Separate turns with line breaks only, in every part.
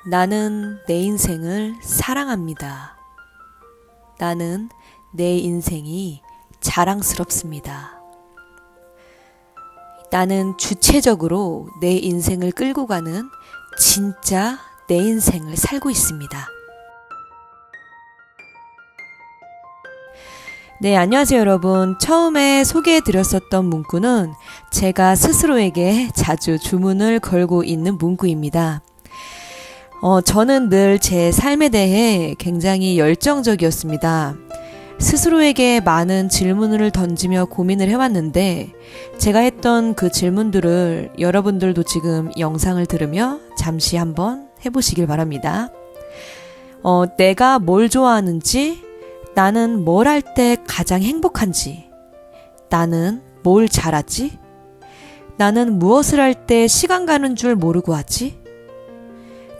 나는 내 인생을 사랑합니다. 나는 내 인생이 자랑스럽습니다. 나는 주체적으로 내 인생을 끌고 가는 진짜 내 인생을 살고 있습니다. 네, 안녕하세요 여러분. 처음에 소개해드렸었던 문구는 제가 스스로에게 자주 주문을 걸고 있는 문구입니다. 저는 늘 제 삶에 대해 굉장히 열정적이었습니다. 스스로에게 많은 질문을 던지며 고민을 해왔는데 제가 했던 그 질문들을 여러분들도 지금 영상을 들으며 잠시 한번 해보시길 바랍니다. 내가 뭘 좋아하는지, 나는 뭘 할 때 가장 행복한지, 나는 뭘 잘하지, 나는 무엇을 할 때 시간 가는 줄 모르고 하지,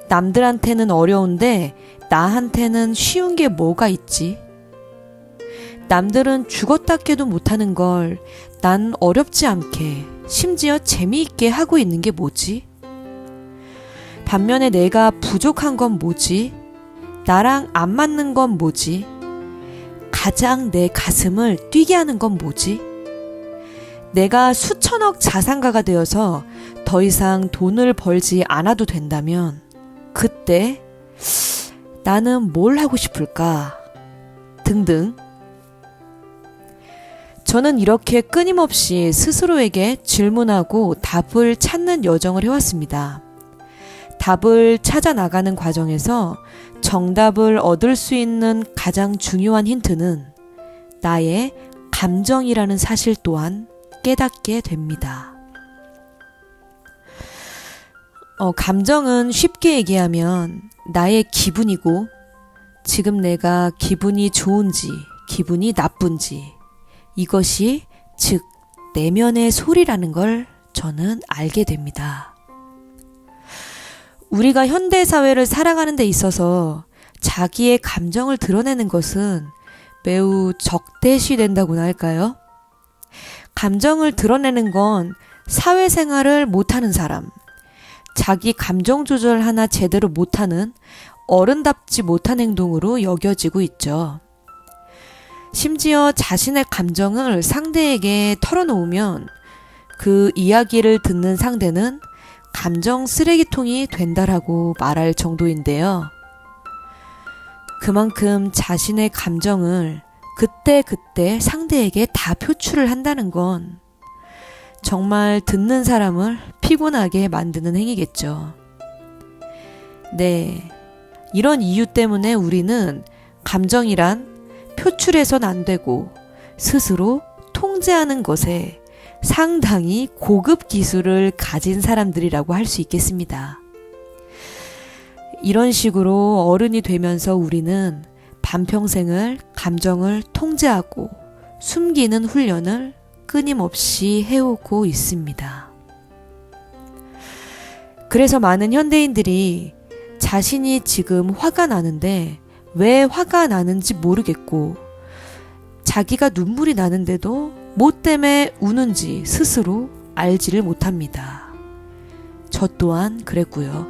남들한테는 어려운데 나한테는 쉬운 게 뭐가 있지? 남들은 죽었다 깨도 못하는 걸 난 어렵지 않게 심지어 재미있게 하고 있는 게 뭐지? 반면에 내가 부족한 건 뭐지? 나랑 안 맞는 건 뭐지? 가장 내 가슴을 뛰게 하는 건 뭐지? 내가 수천억 자산가가 되어서 더 이상 돈을 벌지 않아도 된다면 그때 나는 뭘 하고 싶을까? 등등. 저는 이렇게 끊임없이 스스로에게 질문하고 답을 찾는 여정을 해왔습니다. 답을 찾아 나가는 과정에서 정답을 얻을 수 있는 가장 중요한 힌트는 나의 감정이라는 사실 또한 깨닫게 됩니다. 감정은 쉽게 얘기하면 나의 기분이고, 지금 내가 기분이 좋은지 기분이 나쁜지, 이것이 즉 내면의 소리라는 걸 저는 알게 됩니다. 우리가 현대사회를 살아가는 데 있어서 자기의 감정을 드러내는 것은 매우 적대시된다고나 할까요? 감정을 드러내는 건 사회생활을 못하는 사람, 자기 감정 조절 하나 제대로 못하는 어른답지 못한 행동으로 여겨지고 있죠. 심지어 자신의 감정을 상대에게 털어놓으면 그 이야기를 듣는 상대는 감정 쓰레기통이 된다라고 말할 정도인데요. 그만큼 자신의 감정을 그때그때 상대에게 다 표출을 한다는 건 정말 듣는 사람을 피곤하게 만드는 행위겠죠. 네, 이런 이유 때문에 우리는 감정이란 표출해선 안 되고 스스로 통제하는 것에 상당히 고급 기술을 가진 사람들이라고 할 수 있겠습니다. 이런 식으로 어른이 되면서 우리는 반평생을 감정을 통제하고 숨기는 훈련을 끊임없이 해오고 있습니다. 그래서 많은 현대인들이 자신이 지금 화가 나는데 왜 화가 나는지 모르겠고, 자기가 눈물이 나는데도 뭐 때문에 우는지 스스로 알지를 못합니다. 저 또한 그랬고요.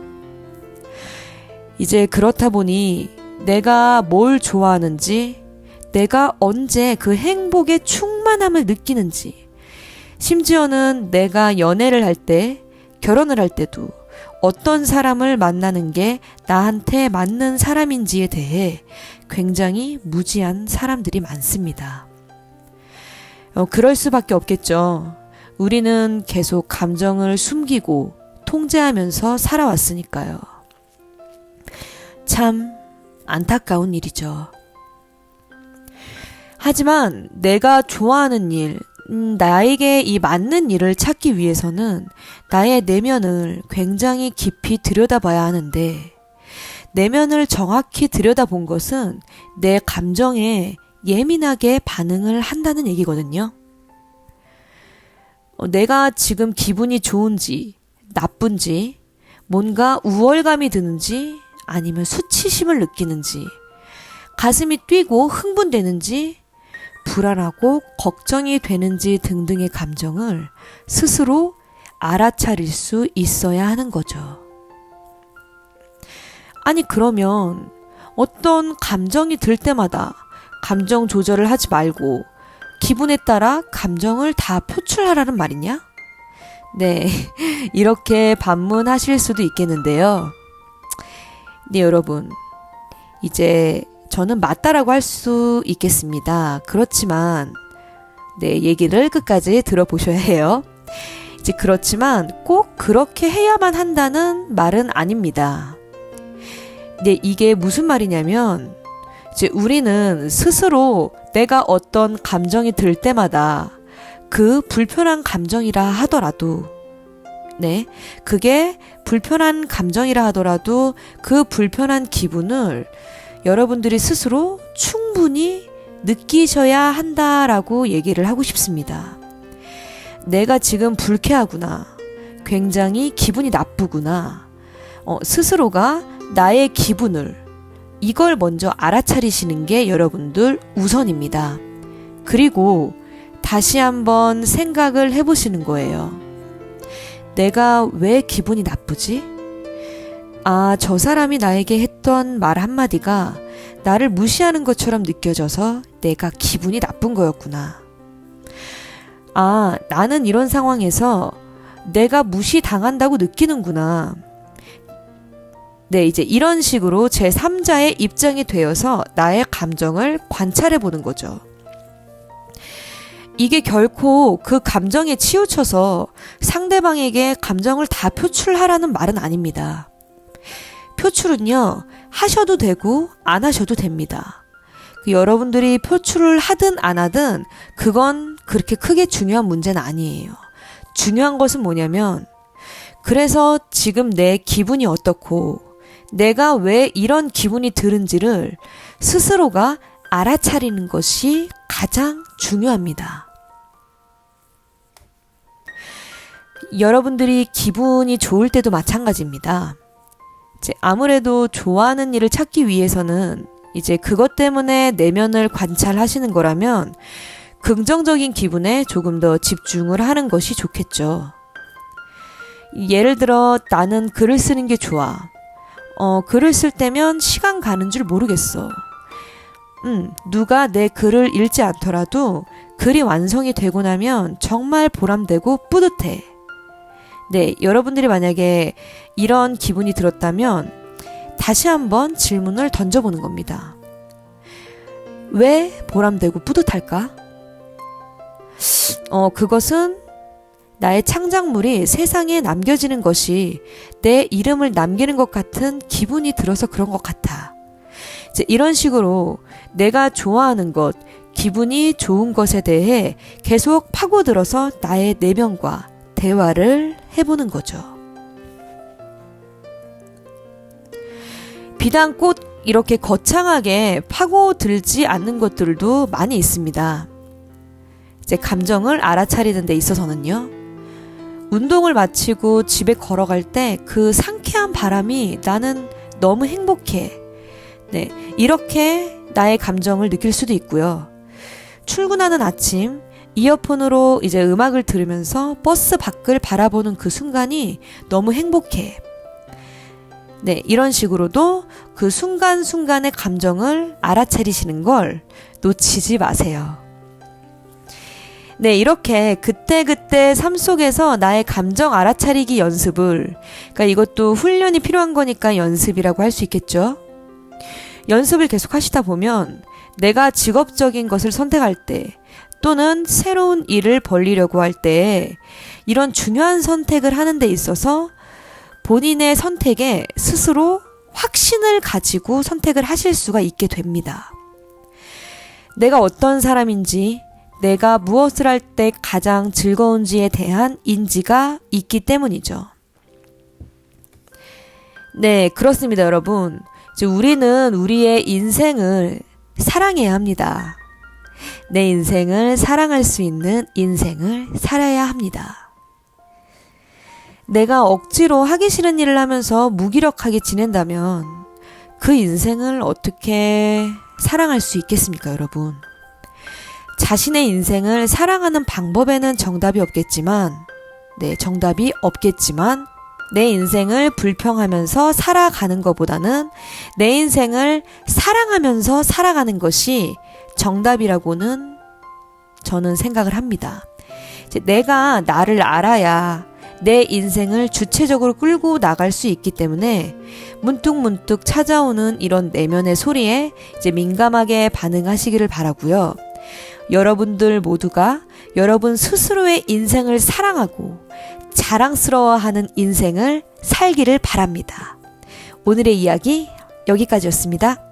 이제 그렇다 보니 내가 뭘 좋아하는지, 내가 언제 그 행복의 충만함을 느끼는지, 심지어는 내가 연애를 할 때, 결혼을 할 때도 어떤 사람을 만나는 게 나한테 맞는 사람인지에 대해 굉장히 무지한 사람들이 많습니다. 그럴 수밖에 없겠죠. 우리는 계속 감정을 숨기고 통제하면서 살아왔으니까요. 참 안타까운 일이죠. 하지만 내가 좋아하는 일, 나에게 이 맞는 일을 찾기 위해서는 나의 내면을 굉장히 깊이 들여다봐야 하는데, 내면을 정확히 들여다본 것은 내 감정에 예민하게 반응을 한다는 얘기거든요. 내가 지금 기분이 좋은지 나쁜지, 뭔가 우월감이 드는지 아니면 수치심을 느끼는지, 가슴이 뛰고 흥분되는지, 불안하고 걱정이 되는지 등등의 감정을 스스로 알아차릴 수 있어야 하는 거죠. 아니, 그러면 어떤 감정이 들 때마다 감정 조절을 하지 말고 기분에 따라 감정을 다 표출하라는 말이냐? 네, 이렇게 반문하실 수도 있겠는데요. 네, 여러분. 이제 저는 맞다라고 할 수 있겠습니다. 그렇지만, 네, 얘기를 끝까지 들어보셔야 해요. 이제 그렇지만 꼭 그렇게 해야만 한다는 말은 아닙니다. 네, 이게 무슨 말이냐면, 이제 우리는 스스로 내가 어떤 감정이 들 때마다 그 불편한 감정이라 하더라도, 네, 그게 불편한 감정이라 하더라도 그 불편한 기분을 여러분들이 스스로 충분히 느끼셔야 한다라고 얘기를 하고 싶습니다. 내가 지금 불쾌하구나. 굉장히 기분이 나쁘구나. 스스로가 나의 기분을 이걸 먼저 알아차리시는 게 여러분들 우선입니다. 그리고 다시 한번 생각을 해보시는 거예요. 내가 왜 기분이 나쁘지? 아, 저 사람이 나에게 했던 말 한마디가 나를 무시하는 것처럼 느껴져서 내가 기분이 나쁜 거였구나. 아, 나는 이런 상황에서 내가 무시당한다고 느끼는구나. 네, 이제 이런 식으로 제3자의 입장이 되어서 나의 감정을 관찰해 보는 거죠. 이게 결코 그 감정에 치우쳐서 상대방에게 감정을 다 표출하라는 말은 아닙니다. 표출은요, 하셔도 되고 안 하셔도 됩니다. 여러분들이 표출을 하든 안 하든 그건 그렇게 크게 중요한 문제는 아니에요. 중요한 것은 뭐냐면, 그래서 지금 내 기분이 어떻고 내가 왜 이런 기분이 드는지를 스스로가 알아차리는 것이 가장 중요합니다. 여러분들이 기분이 좋을 때도 마찬가지입니다. 이제 아무래도 좋아하는 일을 찾기 위해서는 이제 그것 때문에 내면을 관찰하시는 거라면 긍정적인 기분에 조금 더 집중을 하는 것이 좋겠죠. 예를 들어 나는 글을 쓰는 게 좋아. 글을 쓸 때면 시간 가는 줄 모르겠어. 누가 내 글을 읽지 않더라도 글이 완성이 되고 나면 정말 보람되고 뿌듯해. 네, 여러분들이 만약에 이런 기분이 들었다면 다시 한번 질문을 던져보는 겁니다. 왜 보람되고 뿌듯할까? 그것은 나의 창작물이 세상에 남겨지는 것이 내 이름을 남기는 것 같은 기분이 들어서 그런 것 같아. 이제 이런 식으로 내가 좋아하는 것, 기분이 좋은 것에 대해 계속 파고들어서 나의 내면과 대화를 해보는 거죠. 비단 꼭 이렇게 거창하게 파고들지 않는 것들도 많이 있습니다. 이제 감정을 알아차리는 데 있어서는요. 운동을 마치고 집에 걸어갈 때 그 상쾌한 바람이 나는 너무 행복해. 네, 이렇게 나의 감정을 느낄 수도 있고요. 출근하는 아침 이어폰으로 이제 음악을 들으면서 버스 밖을 바라보는 그 순간이 너무 행복해. 네, 이런 식으로도 그 순간순간의 감정을 알아차리시는 걸 놓치지 마세요. 네, 이렇게 그때그때 삶 속에서 나의 감정 알아차리기 연습을, 그러니까 이것도 훈련이 필요한 거니까 연습이라고 할 수 있겠죠. 연습을 계속 하시다 보면 내가 직업적인 것을 선택할 때 또는 새로운 일을 벌이려고 할 때 이런 중요한 선택을 하는 데 있어서 본인의 선택에 스스로 확신을 가지고 선택을 하실 수가 있게 됩니다. 내가 어떤 사람인지, 내가 무엇을 할 때 가장 즐거운지에 대한 인지가 있기 때문이죠. 네, 그렇습니다, 여러분. 이제 우리는 우리의 인생을 사랑해야 합니다. 내 인생을 사랑할 수 있는 인생을 살아야 합니다. 내가 억지로 하기 싫은 일을 하면서 무기력하게 지낸다면 그 인생을 어떻게 사랑할 수 있겠습니까, 여러분? 자신의 인생을 사랑하는 방법에는 정답이 없겠지만, 내 인생을 불평하면서 살아가는 것보다는 내 인생을 사랑하면서 살아가는 것이 정답이라고는 저는 생각을 합니다. 이제 내가 나를 알아야 내 인생을 주체적으로 끌고 나갈 수 있기 때문에 문득문득 찾아오는 이런 내면의 소리에 이제 민감하게 반응하시기를 바라고요. 여러분들 모두가 여러분 스스로의 인생을 사랑하고 자랑스러워하는 인생을 살기를 바랍니다. 오늘의 이야기 여기까지였습니다.